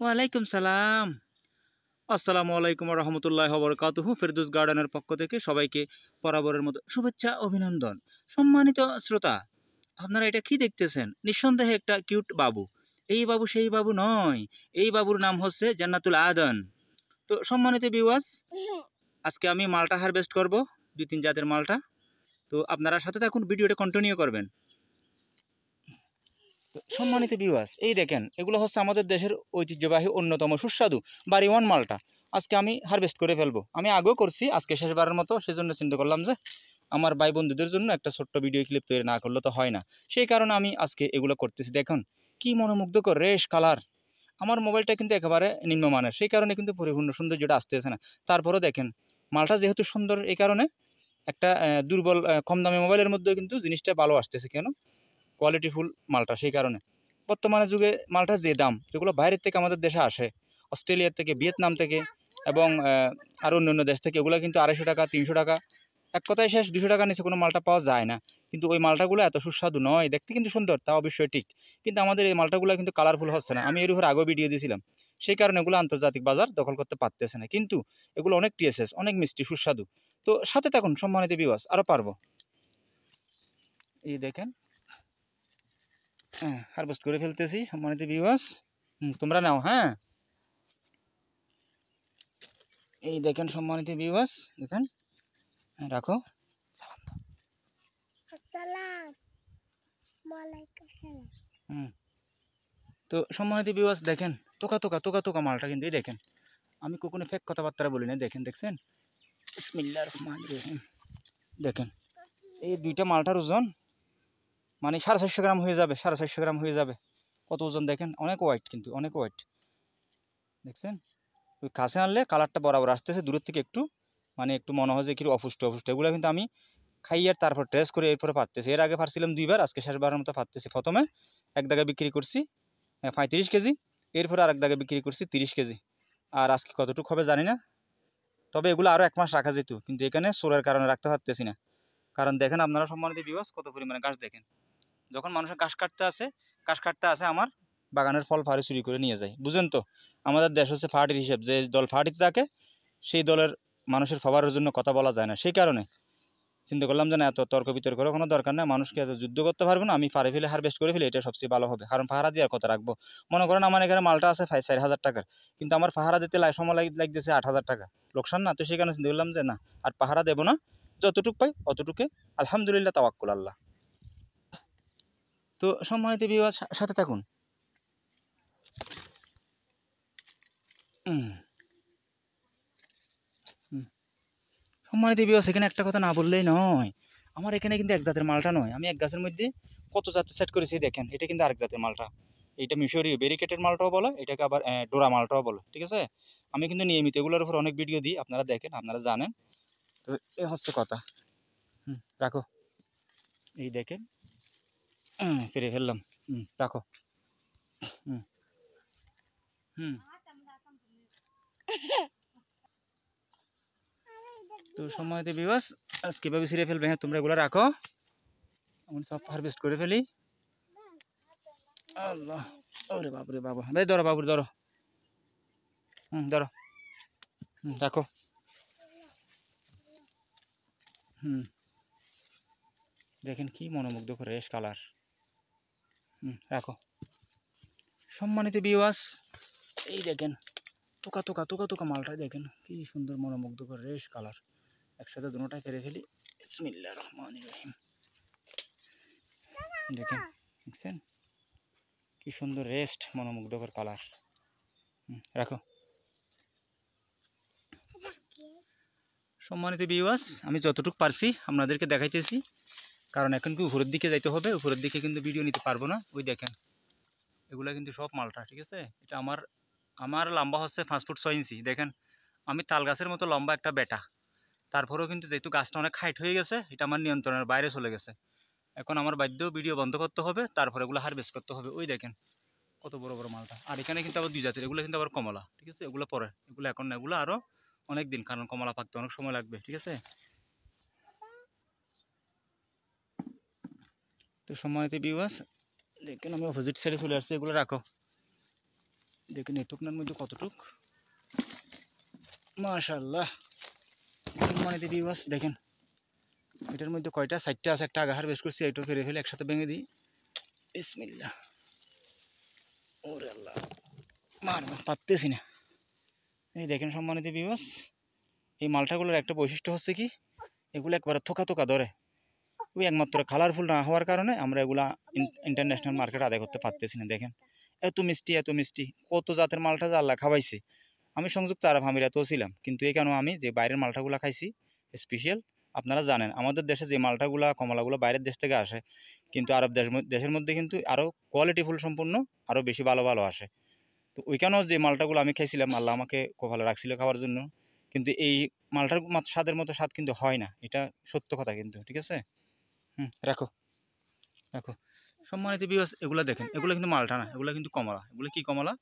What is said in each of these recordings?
ওয়ালাইকুম সালাম। আসসালামু আলাইকুম ওয়া রাহমাতুল্লাহি ওয়া বারাকাতুহু। ফেরদৌস গার্ডেনের পক্ষ থেকে সবাইকে বরাবরের মতো শুভেচ্ছা অভিনন্দন। সম্মানিত শ্রোতা, আপনারা এটা কি দেখতেছেন? নিঃসন্দেহে একটা কিউট বাবু। এই বাবু সেই বাবু নয়, এই বাবুর নাম হচ্ছে জান্নাতুল আদন। তো সম্মানিত ভিউয়ার্স, আজকে আমি মালটা হারভেস্ট করব, 2-3 জাতের মালটা। তো আপনারা সাথে থাকুন, ভিডিওটা কন্টিনিউ করবেন। সম্মানিত ভিউয়ার্স, এই দেখেন, এগুলো হচ্ছে আমাদের দেশের ঐতিহ্যবাহী অন্যতম সুস্বাদু বাড়িওয়ান মালটা। আজকে আমি হারভেস্ট করে ফেলবো। আমি আগেও করছি, আজকে শেষবারের মতো, সেজন্য চিন্তা করলাম যে আমার ভাই বন্ধুদের জন্য একটা ছোট্ট ভিডিও ক্লিপ তৈরি না করলে তো হয় না। সেই কারণে আমি আজকে এগুলো করতেছি। দেখুন কি মনোমুগ্ধকর রেশ কালার। আমার মোবাইলটা কিন্তু একেবারে নিম্নমানের, সেই কারণে কিন্তু পরিপূর্ণ সৌন্দর্যটা আসতেছে না। তারপরও দেখেন মালটা যেহেতু সুন্দর, এই কারণে একটা দুর্বল কম দামি মোবাইলের মধ্যেও কিন্তু জিনিসটা ভালো আসতেছে। কেন? কোয়ালিটিফুল মালটা, সেই কারণে। বর্তমানে যুগে মালটার যে দাম, যেগুলো বাইরের থেকে আমাদের দেশে আসে, অস্ট্রেলিয়া থেকে, ভিয়েতনাম থেকে এবং আরও অন্যান্য দেশ থেকে, ওগুলো কিন্তু 250 টাকা, 300 টাকা, এক কথায় শেষ 200 টাকার নিচে কোনো মালটা পাওয়া যায় না। কিন্তু ওই মালটাগুলো এত সুস্বাদু নয়, দেখতে কিন্তু সুন্দর, তা অবশ্যই ঠিক, কিন্তু আমাদের এই মালটাগুলো কিন্তু কালারফুল হচ্ছে না। আমি এর উপর আগেও ভিডিও দিয়েছিলাম, সেই কারণে এগুলো আন্তর্জাতিক বাজার দখল করতে পারতেছে না। কিন্তু এগুলো অনেক টিএসএস, অনেক মিষ্টি, সুস্বাদু। তো সাথে থাকুন সম্মানিত ভিউয়ার্স, আরও পারবো। এই দেখেন, হ্যাঁ, হারভেস্ট করে ফেলতেছি সম্মানিত ভিউয়ার্স। তোমরা নাও, হ্যাঁ। এই দেখেন সম্মানিত ভিউয়ার্স, দেখেন, রাখো। তো সম্মানিত ভিউয়ার্স দেখেন, তোকা তোকা তোকা তোকা মালটা কিন্তু। এই দেখেন, আমি কখনো ফেক কথাবার্তা বলি না। দেখেন, দেখছেন? বিসমিল্লাহির রহমানির রহিম। দেখেন, এই দুইটা মালটার ওজন মানে 450 গ্রাম হয়ে যাবে, 450 গ্রাম হয়ে যাবে। কত ওজন দেখেন, অনেক ওয়াইট, কিন্তু অনেক ওয়াইট। দেখছেন? ওই কাছে আনলে কালারটা বরাবর আসতেছে, দূরের থেকে একটু মানে একটু মনে হয় যে কি অপুষ্ট অপুষ্ট। এগুলো কিন্তু আমি খাই আর তারপর টেস্ট করে এরপরে পারতেছি। এর আগে পারছিলাম 2বার, আজকে শেষবারের মতো পারতেছি। প্রথমে এক জায়গায় বিক্রি করছি 35 কেজি, এরপরে আরেক জায়গায় বিক্রি করছি 30 কেজি। আর আজকে কতটুকু হবে জানি না, তবে এগুলো আরও 1 মাস রাখা যেত, কিন্তু এখানে সোরের কারণে রাখতে পারতেছি না। কারণ দেখেন আপনারা সম্মানিত ভিউয়ার্স, কত পরিমাণে গাছ দেখেন। যখন মানুষের ঘাস কাটতে আসে আমার বাগানের ফল ফাড়ি চুরি করে নিয়ে যায়। বুঝেন তো, আমাদের দেশ হচ্ছে ফাটির হিসেব, যে দল ফাটিতে থাকে সেই দলের মানুষের ফবারের জন্য কথা বলা যায় না। সেই কারণে চিন্তা করলাম যে না, এত তর্ক বিতর্ক করার কোনো দরকার নেই, মানুষকে এত যুদ্ধ করতে পারবো না, আমি পারে ফেলে হারভেস্ট করে ফেলে, এটা সবচেয়ে ভালো হবে। কারণ পাহারা দিয়ে আর কত রাখবো। মনে করেন আমার এখানে মালটা আছে 4,000 টাকার, কিন্তু আমার পাহারা দিতে সময় লাগতেছে 8,000 টাকা, লোকসান না? তো সেই কারণে চিন্তা করলাম যে না, আর পাহারা দেবো না, যতটুক পাই অতটুকে আলহামদুলিল্লাহ, তাওয়াক্কুল আল্লাহ। তো সম্মানিত ভিউয়ার্স, সাথে থাকুন। সম্মানিত ভিউয়ার্স, এখানে একটা কথা না বললেই নয়, আমার এখানে কিন্তু এক জাতের মালটা নয়, আমি এক গাছের মধ্যে কত জাতের সেট করেছি। দেখেন, এটা কিন্তু আরেক জাতের মালটা। এটা মিশরীয় ব্যারিকেটেড মালটাও বলে, এটাকে আবার ডোরা মালটাও বলে, ঠিক আছে? আমি কিন্তু নিয়মিত এগুলোর উপর অনেক ভিডিও দিই, আপনারা দেখেন, আপনারা জানেন। তো এ হচ্ছে কথা। রাখো। এই দেখেন, ফিরে ফেললাম। রাখো। হুম হুম তো সম্মানিত ভিউয়ার্স, আজকে কিভাবে ছিঁড়ে ফেলবে, হ্যাঁ তোমরা এগুলো রাখো, আমি সব হারভেস্ট করে ফেলি। আল্লাহ, ওরে বাবুরে বাবা, ভাই ধরো, বাবুর ধরো, ধরো, রাখো। দেখেন কি মনোমুগ্ধকর রেশ কালার। রাখো। সম্মানিত ভিউয়ার্স, এই দেখেন, তোকা তোকা তোকা তোকা মালটা দেখেন, কি সুন্দর মনোমুগ্ধকর রেশ কালার। একসাথে দুটোটাই ফেলে ফেলি। বিসমিল্লাহির রহমানির রহিম। দেখেন, দেখছেন কি সুন্দর রেস্ট, মনোমুগ্ধকর কালার। রাখো। সম্মানিত ভিউয়ার্স, আমি যতটুকু পারছি আপনাদেরকে দেখাইতেছি, কারণ এখন কি উপরের দিকে যাইতে হবে, উপরের দিকে কিন্তু ভিডিও নিতে পারবো না। ওই দেখেন, এগুলা কিন্তু সব মালটা, ঠিক আছে? এটা আমার লম্বা হচ্ছে 5 ফুট 6 ইঞ্চি। দেখেন, আমি তাল গাছের মতো লম্বা একটা বেটা, তারপরেও কিন্তু যেহেতু গাছটা অনেক হাইট হয়ে গেছে, এটা আমার নিয়ন্ত্রণের বাইরে চলে গেছে। এখন আমার বাধ্য ভিডিও বন্ধ করতে হবে, তারপরে এগুলো হারভেস্ট করতে হবে। ওই দেখেন কত বড় বড় মালটা। আর এখানে কিন্তু আবার 2 জাতের, এগুলো কিন্তু আবার কমলা, ঠিক আছে? এগুলো পরে, এগুলো এখন না, এগুলো আরও অনেক দিন, কারণ কমলা পাকতে অনেক সময় লাগবে, ঠিক আছে? তো সম্মানিত ভিউয়ার্স, দেখেন আমি অপোজিট সাইডে চলে আসছি। এগুলো রাখো। দেখেন এটুকনার মধ্যে কতটুক, মাশাআল্লাহ। মানে ভিউয়ার্স দেখেন এটার মধ্যে কয়টা, 4টা আছে, একটা আগাহার বেশ করছি, এইটাও ফেরে ফেলে একসাথে ভেঙে দিই। বিসমিল্লাহ। ওরে আল্লাহ, মারবো পারতেছি না। এই দেখেন সম্মানিত ভিউয়ার্স, এই মালটাগুলোর একটা বৈশিষ্ট্য হচ্ছে কি, এগুলো একবারে থোকা থোকা ধরে। ওই একমাত্র কালারফুল না হওয়ার কারণে আমরা এগুলা ইন্টারন্যাশনাল মার্কেট আদায় করতে পারতেছি না। দেখেন এত মিষ্টি, এত মিষ্টি, কত জাতের মালটা যে আল্লাহ খাওয়াইছে। আমি সংযুক্ত আরব আমিরাতেও ছিলাম, কিন্তু এখানেও আমি যে বাইরের মালটাগুলো খাইছি স্পেশাল। আপনারা জানেন আমাদের দেশে যে মালটাগুলা কমলাগুলো বাইরের দেশ থেকে আসে, কিন্তু আরব দেশের মধ্যে কিন্তু আরও কোয়ালিটিফুল সম্পূর্ণ আরও বেশি ভালো ভালো আসে। তো ওইখানেও যে মালটাগুলো আমি খাইছিলাম, আল্লাহ আমাকে কপালে রাখছিল খাওয়ার জন্য, কিন্তু এই মালটার স্বাদের মতো স্বাদ কিন্তু হয় না, এটা সত্য কথা কিন্তু। ঠিক আছে, রাখো রাখো। সম্মানিত ভিউয়ার্স, এগুলো দেখেন, এগুলো কিন্তু মালটা না, এগুলো কিন্তু কমলা। এগুলো কি কমলা?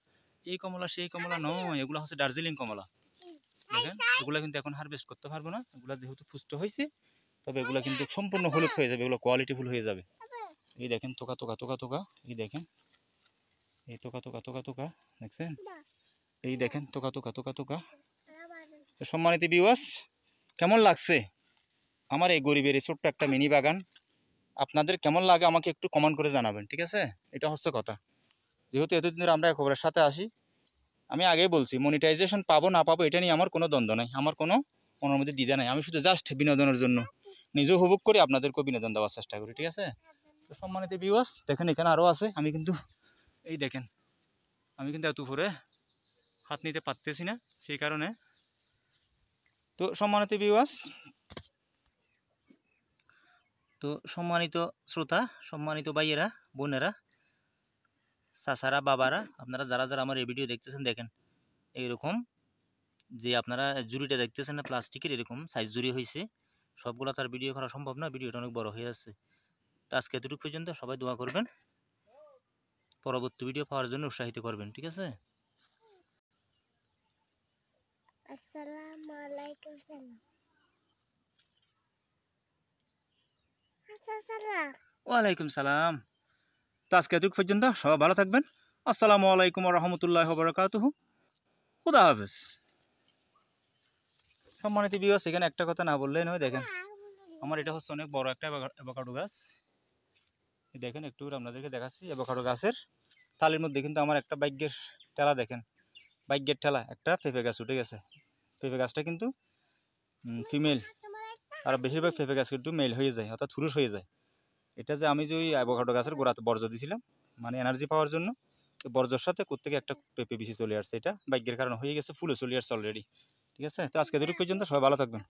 এই কমলা সেই কমলা নয়, এগুলো হচ্ছে দার্জিলিং কমলা। দেখেন এগুলো কিন্তু এখন হারভেস্ট করতে পারবো না, এগুলো যেহেতু পুষ্ট হয়েছে, তবে এগুলো কিন্তু সম্পূর্ণ হলুদ হয়ে যাবে, এগুলো কোয়ালিটিফুল হয়ে যাবে। এই দেখেন তোকা তোকা তোকা তোকা, এই দেখেন এই তোকা তোকা তোকা তোকা, দেখছেন? এই দেখেন তোকা তোকা তোকা তোকা। তো সম্মানিত ভিউয়ার্স, কেমন লাগছে আমার এই গরিবের এই ছোট্ট একটা মিনি বাগান? আপনাদের কেমন লাগে আমাকে একটু কমেন্ট করে জানাবেন, ঠিক আছে? এটা হচ্ছে কথা। যেহেতু এতদিন ধরে আমরা খবরের সাথে আসি, আমি আগেই বলছি মনিটাইজেশন পাবো না পাবো এটা নিয়ে আমার কোনো দ্বন্দ্ব নাই, আমার কোনো মনের মধ্যে দ্বিধা নাই। আমি শুধু জাস্ট বিনোদনের জন্য নিজেও উপভোগ করি, আপনাদেরকেও বিনোদন দেওয়ার চেষ্টা করি, ঠিক আছে? তো সম্মানিত ভিউয়ার্স দেখেন এখানে আরও আছে, আমি কিন্তু এই দেখেন আমি কিন্তু এত উপরে হাত নিতে পারতেছি না, সেই কারণে। তো সম্মানিত ভিউয়ার্স, তো সম্মানিত শ্রোতা, সম্মানিত ভাইয়েরা, বোনেরা, চাচারা, বাবারা, আপনারা যারা যারা আমার এই ভিডিও দেখতেছেন, দেখেন এইরকম যে আপনারা জুড়িটা দেখতেছেন না প্লাস্টিকের, এরকম সাইজ জুড়ি হয়েছে। সবগুলো তার ভিডিও করা সম্ভব না, ভিডিওটা অনেক বড় হয়ে যাচ্ছে। তো আজকে এতটুকু পর্যন্ত, সবাই দোয়া করবেন, পরবর্তী ভিডিও পাওয়ার জন্য উৎসাহিত করবেন, ঠিক আছে? আসসালামু আলাইকুম সালাম। ওয়ালাইকুম সালাম। তো আজকে এতটুকু পর্যন্ত, সবাই ভালো থাকবেন। আসসালামু আলাইকুম ওয়া রাহমাতুল্লাহি ওয়া বারাকাতুহু। খুদা হাফেজ। সম্মানিত ভিউয়ার্স, এখানে একটা কথা না বললেই নয়। দেখেন আমার এটা হচ্ছে অনেক বড় একটা অ্যাভোকাডো গাছ। দেখেন একটু আপনাদেরকে দেখাচ্ছি, অ্যাভোকাডো গাছের থালির মধ্যে কিন্তু আমার একটা ভাগ্যের ঠেলা, দেখেন ভাগ্যের ঠেলা, একটা পেঁপে গাছ উঠে গেছে। পেঁপে গাছটা কিন্তু ফিমেল, আর বেশিরভাগ পেঁপে গাছ কিন্তু মেল হয়ে যায়, অর্থাৎ পুরুষ হয়ে যায়। এটা যে আমি যে ওই অ্যাভোকাডো গাছের গোড়াতে বর্জ্য দিয়েছিলাম, মানে এনার্জি পাওয়ার জন্য, বর্জ্যর সাথে কোত্থেকে একটা পেঁপে বিচি চলে আসছে, এটা ভাগ্যের কারণে হয়ে গেছে, ফুলও চলে আসছে অলরেডি, ঠিক আছে? তো আজকে এতটুকু পর্যন্ত, সবাই ভালো থাকবেন।